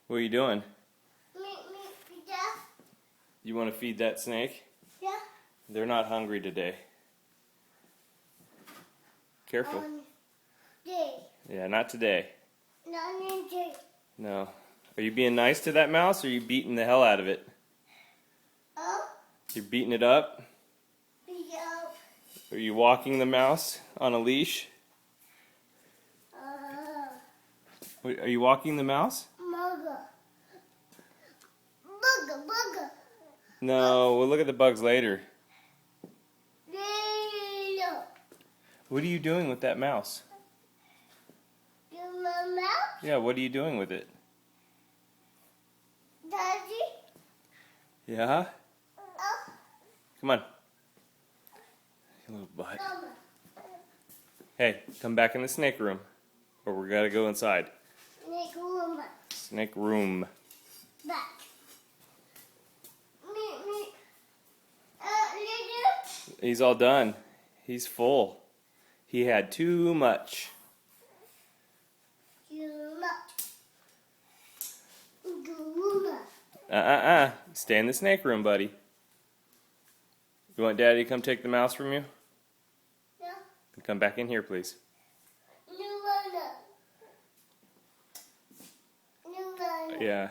What are you doing? Yeah. You want to feed that snake? Yeah. They're not hungry today. Careful. Day. Yeah, not today. Not day. No. Are you being nice to that mouse, or are you beating the hell out of it? Oh. You're beating it up? Yeah. Are you walking the mouse on a leash? Are you walking the mouse? Mugger. Bugger. No, we'll look at the bugs later. Yeah. What are you doing with that mouse? You mama? Yeah, what are you doing with it? Daddy? Yeah? Oh. Come on. You little butt. Mama. Hey, come back in the snake room, or we gotta go inside. Make room. Snake room. Back. Me. Little. He's all done. He's full. He had too much. Stay in the snake room, buddy. You want Daddy to come take the mouse from you? Yeah. Come back in here, please. New runner. Yeah.